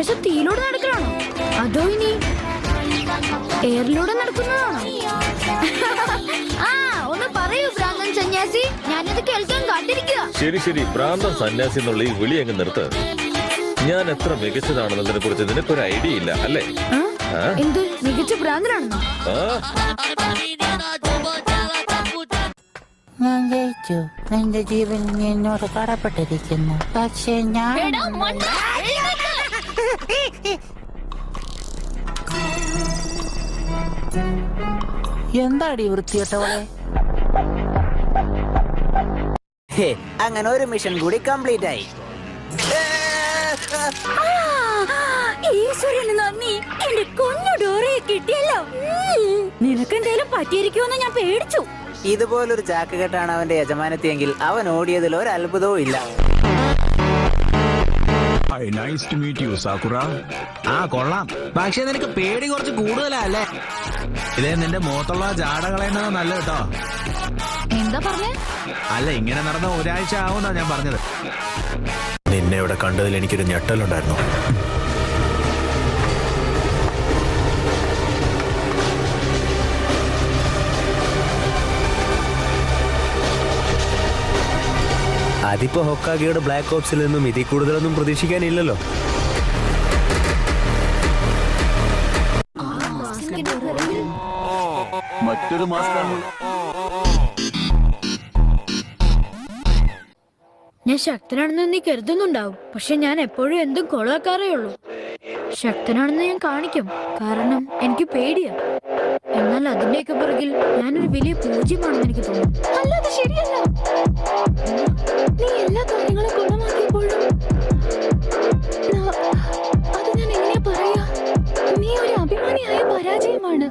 ആകാശ തീയിലൂടെ നടക്കലാണോ അതോ ഇനി എയറിലൂടെ നടക്കുന്നതാണോ? ആ ഒന്ന് പറയൂ ഭ്രാന്തൻ സന്യാസി, ഞാനത് കേൾക്കാൻ കാത്തിരിക്കുക. ശരി ശരി, ഭ്രാന്തൻ സന്യാസി എന്നുള്ള ഈ വിളി അങ്ങ് നിർത്ത്. ഞാൻ എത്ര മികച്ചതാണെന്നതിനെ കുറിച്ച് നിനക്കൊരു ഐഡിയ ഇല്ല അല്ലേ? എന്ത് മികച്ച ഭ്രാന്തനാണെന്നോ? ഞാൻ ജയിച്ചു. എന്റെ ജീവൻ എന്നോട് കടപ്പെട്ടിരിക്കുന്നു. പക്ഷേ ഞാൻ എന്താടി വൃത്തിയോട്ടവളെ? അങ്ങനെ ഒരു മിഷൻ കൂടി കംപ്ലീറ്റ് ആയി. ഈശ്വരന് നന്ദി, എന്റെ കുഞ്ഞു ഡോറയെ കിട്ടിയല്ലോ. നിനക്കെന്തേലും പറ്റിയിരിക്കുമെന്ന് ഞാൻ പേടിച്ചു. ഇതുപോലൊരു ചാക്കുകെട്ടാണ് അവന്റെ യജമാനത്തിയെങ്കിൽ അവൻ ഓടിയതിൽ ഒരു അത്ഭുതവും ഇല്ല. Nice to meet you Sakura. ആ കൊള്ളാം, പക്ഷെ നിനക്ക് പേടി കുറച്ച് കൂടുതലല്ലേ? ഇതേ നിന്റെ മുഖത്തുള്ള ജാട കളയുന്നത് നല്ല കേട്ടോ. എന്താ പറഞ്ഞേ? അല്ല, ഇങ്ങനെ നടന്ന ഒരാഴ്ച ആവുന്നാ ഞാൻ പറഞ്ഞത്. നിന്നെ ഇവിടെ കണ്ടതിൽ എനിക്കൊരു ഞെട്ടലുണ്ടായിരുന്നു. അതിപ്പോ ഹൊക്കാഗെയുടെ ബ്ലാക്ക് ഓപ്സിൽ നിന്നും ഇതിൽ കൂടുതലൊന്നും പ്രതീക്ഷിക്കാനില്ലല്ലോ. മറ്റൊരു മാസ്കാണ്. ഞാൻ ശക്തനാണെന്ന് നീ കരുതുന്നുണ്ടാവും, പക്ഷെ ഞാൻ എപ്പോഴും എന്തും കൊളാക്കാറേ ഉള്ളൂ. ശക്തനാണെന്ന് ഞാൻ കാണിക്കും, കാരണം എനിക്ക് പേടിയാ. എന്നാൽ അതിന്റെയൊക്കെ പുറകിൽ ഞാനൊരു വലിയ പൂജ്യമാണെന്ന് എനിക്ക് തോന്നുന്നു. അല്ലാതെ ശരിയല്ല. നീ എല്ലാ കാര്യങ്ങളും കൊളമാക്കിയപ്പോഴും അത് ഞാൻ എങ്ങനെയാ പറയാ? നീ ഒരു അഭിമാനിയായ പരാജയമാണ്.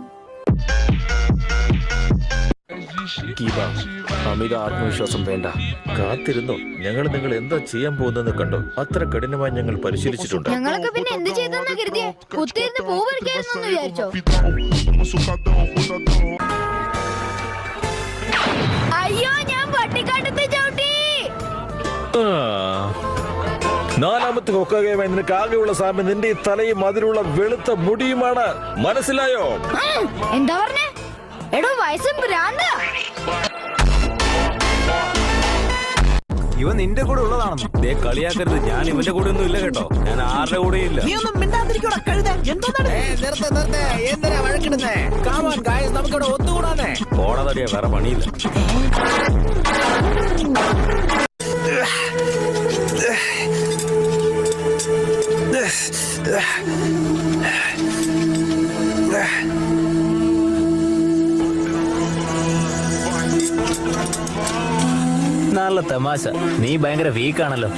അമിത ആത്മവിശ്വാസം വേണ്ട. കാത്തിരുന്നു. ഞങ്ങൾ നിങ്ങൾ എന്താ ചെയ്യാൻ പോകുന്നതെന്ന് കണ്ടോ? അത്ര കഠിനമായി ഞങ്ങൾ പരിശീലിച്ചിട്ടുണ്ട്. ഞങ്ങളൊക്കെ പിന്നെ എന്ത് ചെയ്തെന്നാ കരുതിയേ? കുത്തിയിരുന്ന് പൂ പറിക്കായിരുന്നു വിചാരിച്ചോ? അയ്യോ, ഞാൻ പട്ടിക്കാട്ടത്തെ ചവിട്ടി. നാലാമത്തെ ഹൊക്കാഗെയുമായി നിനക്ക് ആകെയുള്ള സാമ്യം നിന്റെ ഈ തലയും അതിലുള്ള വെളുത്ത മുടിയുമാണ്. മനസ്സിലായോ? എന്താ പറഞ്ഞേ? എടോ വയസ്സും ഭ്രാന്ത. ഇവ നിന്റെ കൂടെ ഉള്ളതാണെന്നോ? ദേ കളിയാക്കരുത്. ഞാൻ ഇവന്റെ കൂടെ ഒന്നും ഇല്ല കേട്ടോ. ഞാൻ ആരുടെ കൂടെ ഇല്ല. പോണതടിയാ, വേറെ പണിയില്ല. നല്ല തമാശ. നീ ഭയങ്കര വീക്കാണല്ലോ.